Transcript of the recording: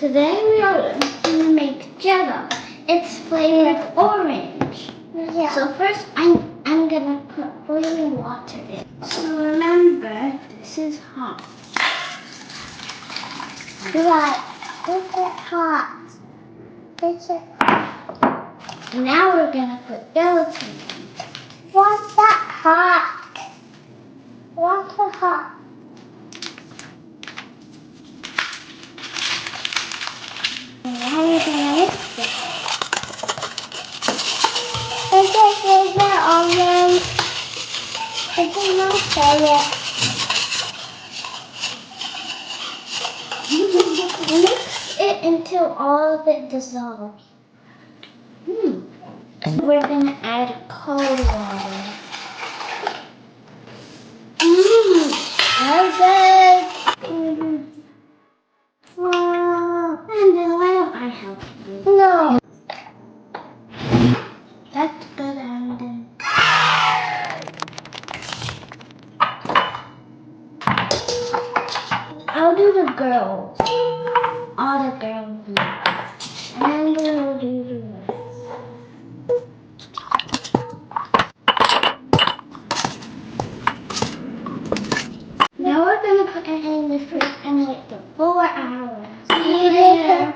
Today we are going to make Jello. It's flavored orange. Yeah. So first I'm gonna put boiling water in. So remember, this is hot. Right. This is hot. This is hot. Now we're gonna put gelatin in. What's that hot? What's the hot? Now we're gonna mix it. This is favorite orange. This is my favorite. Mix it until all of it dissolves. We're gonna add cold water. So good. Wow. And then why don't I help you? No. That's good, Amden. I'll do the girls. All the girls. And I'm gonna do the rest. Now we're gonna put it in the fridge and wait for 4 hours. See you later.